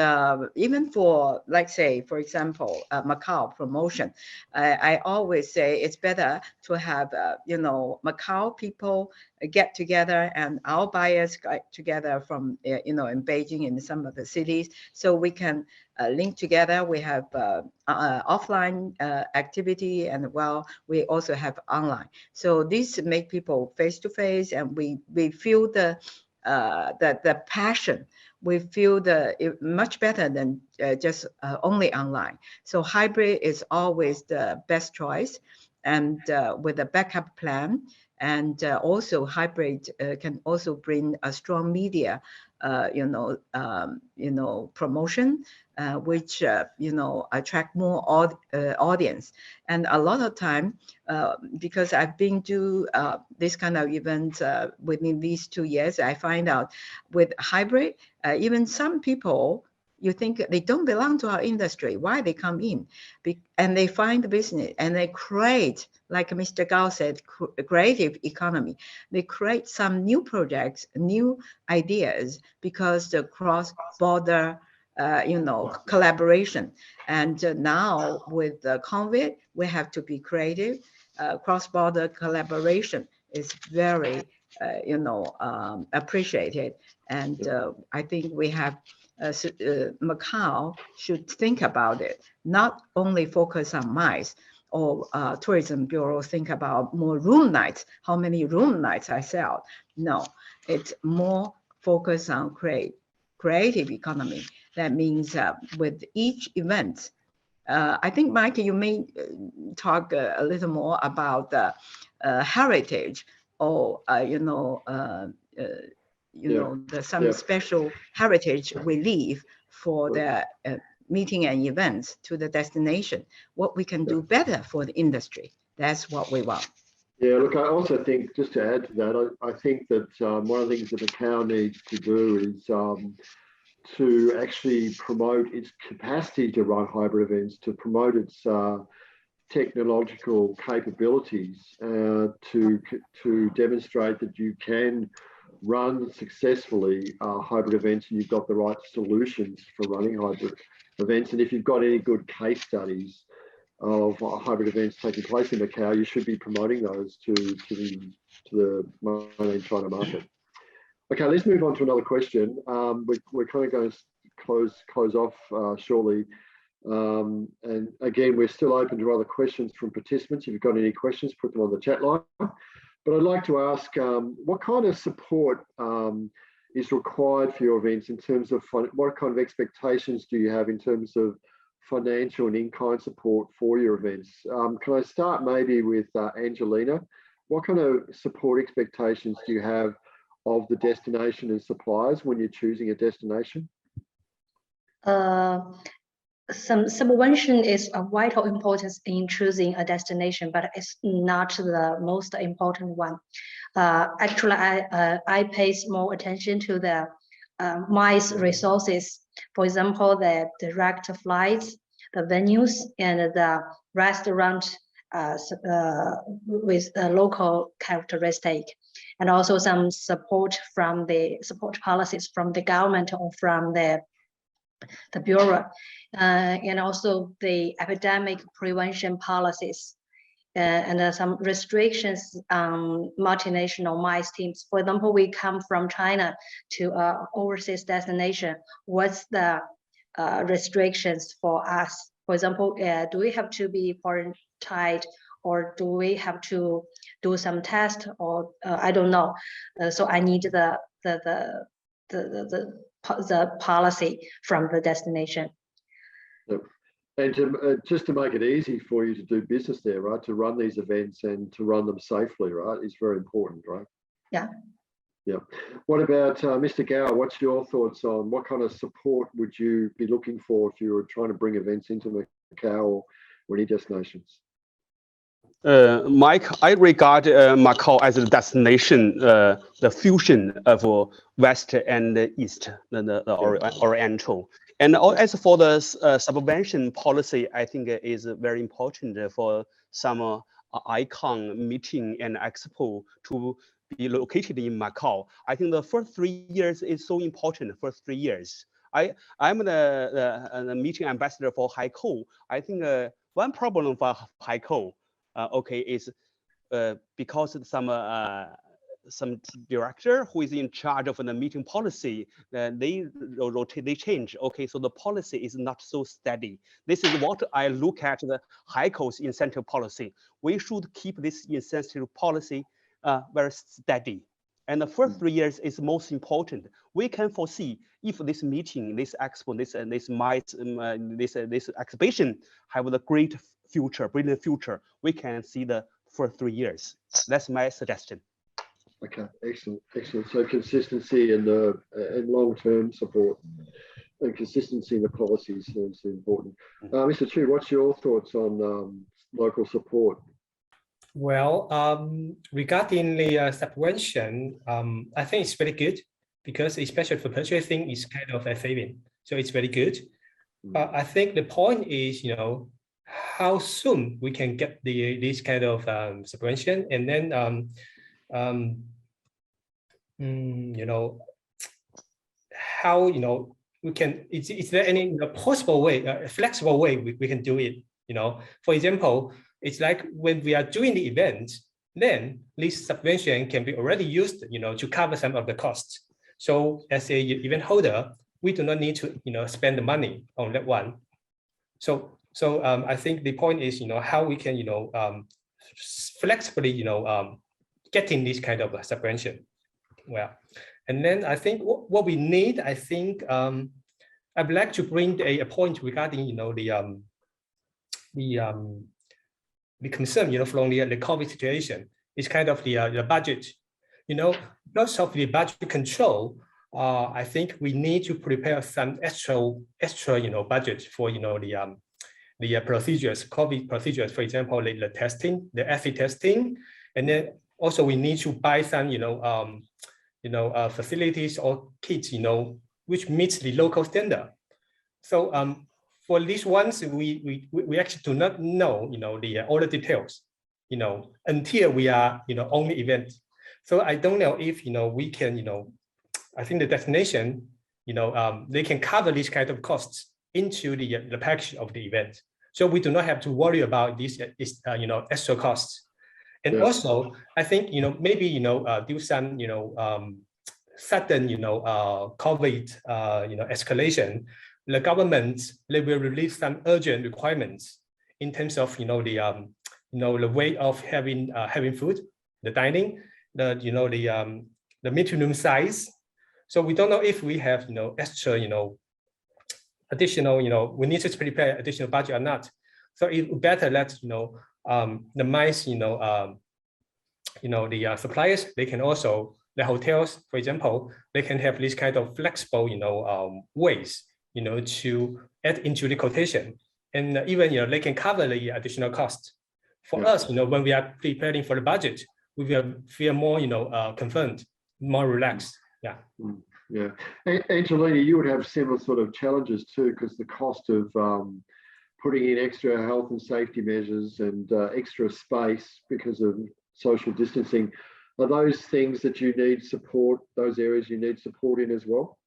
even for, like, say, for example, Macau promotion, I always say it's better to have, Macau people get together and our buyers get together from, in Beijing and some of the cities, so we can link together. We have offline activity, and we also have online. So this make people face to face, and we feel the passion. We feel much better than just only online. So hybrid is always the best choice, and with a backup plan. And also hybrid can also bring a strong media, promotion, which attract more audience. And a lot of time, because I've been to this kind of events within these 2 years, I find out with hybrid, even some people, you think they don't belong to our industry, why they come in, and they find the business and they create, like Mr. Gao said, creative economy. They create some new projects, new ideas, because the cross-border collaboration. And now with the COVID, we have to be creative. Cross-border collaboration is very, appreciated. And I think we have, Macau should think about it, not only focus on MICE, or Tourism Bureau think about more room nights, how many room nights I sell. No, it's more focused on creative economy. That means with each event, I think, Mike, you may talk a little more about the heritage, or some special heritage we leave for the meeting and events to the destination. What we can do better for the industry. That's what we want. Yeah, look, I also think, just to add to that, I think that one of the things that Macau needs to do is to actually promote its capacity to run hybrid events, to promote its technological capabilities, to demonstrate that you can run successfully hybrid events, and you've got the right solutions for running hybrid events. And if you've got any good case studies of hybrid events taking place in Macau, you should be promoting those to the Mainland China market. Okay, let's move on to another question. We're kind of going to close off shortly. And again, we're still open to other questions from participants. If you've got any questions, put them on the chat line. But I'd like to ask, what kind of support is required for your events in terms of what kind of expectations do you have in terms of financial and in-kind support for your events? Can I start maybe with Angelina? What kind of support expectations do you have of the destination and suppliers when you're choosing a destination? Some subvention is of vital importance in choosing a destination, but it's not the most important one. Actually, I pay more attention to the MICE resources. For example, the direct flights, the venues, and the restaurant with a local characteristic, and also some support from the support policies from the government or from the bureau, and also the epidemic prevention policies, and some restrictions on multinational MICE teams. For example, we come from China to overseas destination. What's the restrictions for us? For example, do we have to be quarantined, or do we have to do some test, or I don't know. So I need the policy from the destination. Yep. And just to make it easy for you to do business there, right? To run these events and to run them safely, right? Is very important, right? Yeah. Yeah. What about Mr. Gao? What's your thoughts on what kind of support would you be looking for if you were trying to bring events into Macau or any destinations? Mike, I regard Macau as a destination, the fusion of West and East, the Oriental. And as for the subvention policy, I think it is very important for some icon meeting and expo to be located in Macau. I think the first 3 years is so important. First 3 years. I'm the meeting ambassador for HICO. I think one problem for HICO, okay, is because some director who is in charge of the meeting policy, they rotate, they change. Okay, so the policy is not so steady. This is what I look at the HICO's incentive policy. We should keep this incentive policy very steady. And the first 3 years is most important. We can foresee if this meeting, this expo, this exhibition have a great future, brilliant future. We can see the first 3 years. That's my suggestion. Okay, excellent, excellent. So consistency and long-term support and consistency in the policies is important. Mr. Chu, what's your thoughts on local support? Well, regarding the subvention, I think it's very good because especially for purchasing, it's kind of a saving. So it's very good. But I think the point is, how soon we can get this kind of subvention, and then how we can. Is there any possible way, a flexible way we can do it? For example, it's like when we are doing the event, then this subvention can be already used, to cover some of the costs. So as a event holder, we do not need to, spend the money on that one. So I think the point is, how we can, flexibly, getting this kind of subvention. Well, and then I think what we need, I think I'd like to bring a point regarding, the concern, from the COVID situation is kind of the budget. Because of the budget control, I think we need to prepare some extra, budget for, the procedures, COVID procedures, for example, the testing, the acid testing, and then also we need to buy some, facilities or kits, which meets the local standard. So for these ones, we actually do not know, all the details, until we are, on the event. So I don't know if, we can, I think the destination, they can cover this kind of costs into the package of the event. So we do not have to worry about this, extra costs. And also, I think, maybe, do some, sudden, COVID, escalation. The government, they will release some urgent requirements in terms of, the way of having food, the dining, the meeting room size. So we don't know if we have, extra, additional, we need to prepare additional budget or not. So it better let, the MICE, the suppliers, they can also, the hotels, for example, they can have this kind of flexible, ways, to add into the quotation, and even they can cover the additional cost. For us, when we are preparing for the budget, we will feel more, confirmed, more relaxed. Yeah. Yeah, Angelina, you would have similar sort of challenges too, because the cost of putting in extra health and safety measures and extra space because of social distancing, are those things that you need support? Those areas you need support in as well?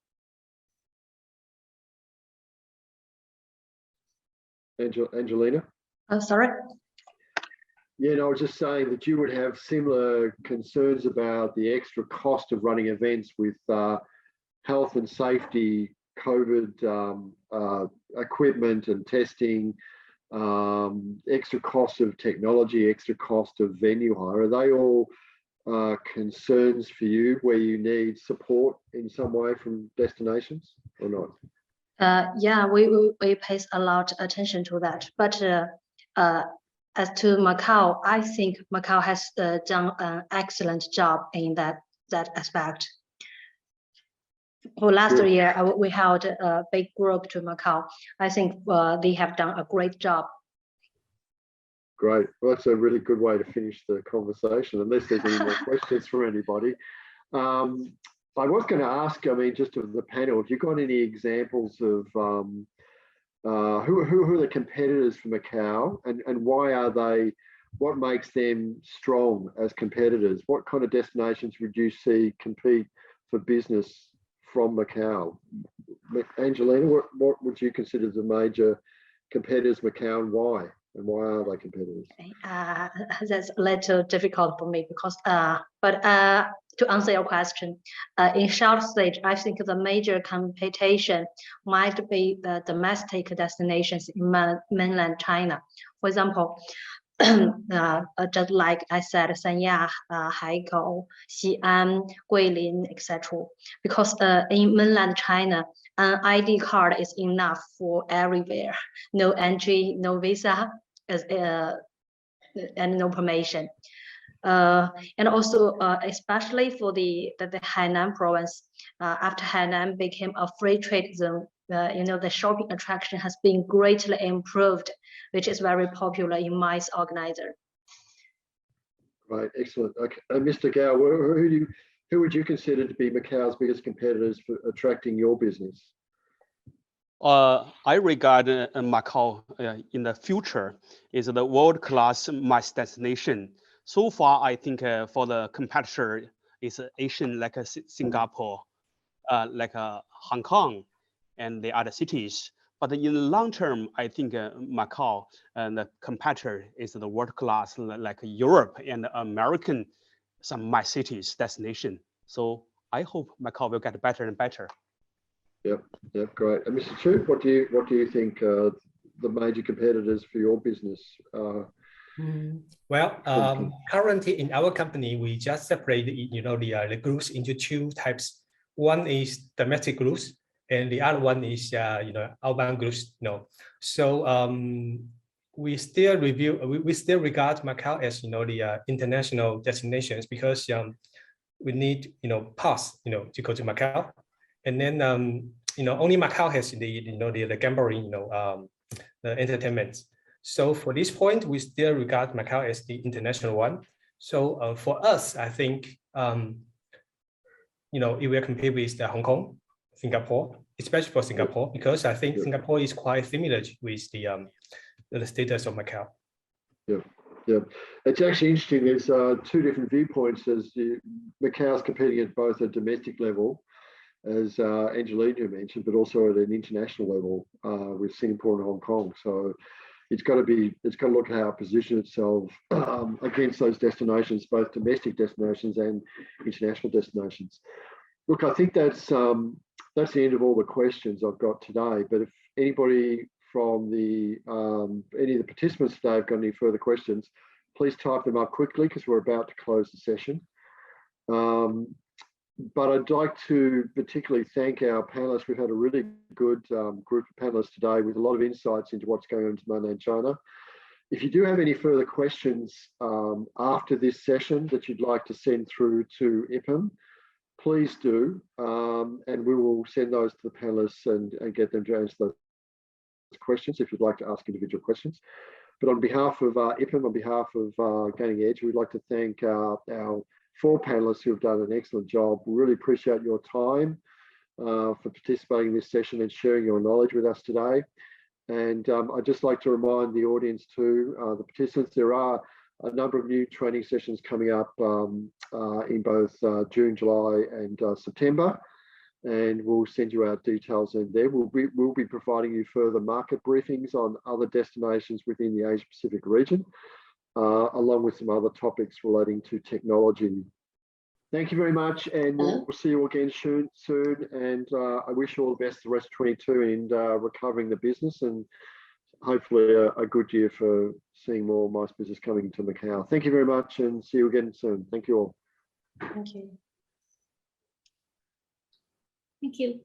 Angelina? Sorry? Yeah, no, I was just saying that you would have similar concerns about the extra cost of running events with health and safety, COVID equipment and testing, extra cost of technology, extra cost of venue hire. Are they all concerns for you where you need support in some way from destinations or not? Yeah, we pay a lot of attention to that. But as to Macau, I think Macau has done an excellent job in that aspect. For last year, we held a big group to Macau. I think they have done a great job. Great. Well, that's a really good way to finish the conversation, unless there's any more questions from anybody. I was going to ask, I mean, just of the panel, if you've got any examples of who are the competitors for Macau, and why are they, what makes them strong as competitors? What kind of destinations would you see compete for business from Macau? Angelina, what would you consider the major competitors Macau, and why? And why are they competitors? That's a little difficult for me because, to answer your question, in short stage, I think the major competition might be the domestic destinations in mainland China. For example, just like I said, Sanya, Haikou, Xi'an, Guilin, etc. Because in mainland China, an ID card is enough for everywhere. No entry, no visa, and no permission. And also, especially for the Hainan province, after Hainan became a free trade zone, the shopping attraction has been greatly improved, which is very popular in MICE organizer. Right, excellent. Okay, Mr. Gao, who would you consider to be Macau's biggest competitors for attracting your business? I regard Macau in the future is the world-class MICE destination. So far, I think for the competitor is Asian like Singapore, like Hong Kong, and the other cities. But in the long term, I think Macau and the competitor is the world-class like Europe and American, some MICE cities destination. So I hope Macau will get better and better. Yep, great. And Mr. Chu, what do you think the major competitors for your business are? Well, currently in our company, we just separate the groups into two types. One is domestic groups, and the other one is outbound groups. So we still regard Macau as the international destinations because we need pass to go to Macau. And then, only Macau has the gambling, the entertainment. So for this point, we still regard Macau as the international one. So for us, I think, it will compete with Hong Kong, Singapore, especially for Singapore, because I think Singapore is quite similar with the status of Macau. Yeah. It's actually interesting. There's two different viewpoints as Macau's competing at both a domestic level, as Angelina mentioned, but also at an international level with Singapore and Hong Kong. So it's got to look at how it positions itself against those destinations, both domestic destinations and international destinations. Look, I think that's the end of all the questions I've got today. But if anybody from any of the participants today have got any further questions, please type them up quickly because we're about to close the session. But I'd like to particularly thank our panelists. We've had a really good group of panelists today with a lot of insights into what's going on in mainland China. If you do have any further questions after this session that you'd like to send through to IPM, please do, and we will send those to the panelists and get them to answer those questions if you'd like to ask individual questions. But on behalf of IPM, on behalf of Gaining Edge, we'd like to thank our 4 panelists who have done an excellent job. We really appreciate your time for participating in this session and sharing your knowledge with us today. And I'd just like to remind the audience too, the participants, there are a number of new training sessions coming up in both June, July and September. And we'll send you out details in there. We'll be providing you further market briefings on other destinations within the Asia Pacific region, along with some other topics relating to technology. Thank you very much, and we'll see you again soon. And I wish you all the best the rest of 22 in recovering the business, and hopefully a good year for seeing more MICE business coming to Macau. Thank you very much, and see you again soon. Thank you all. Thank you. Thank you.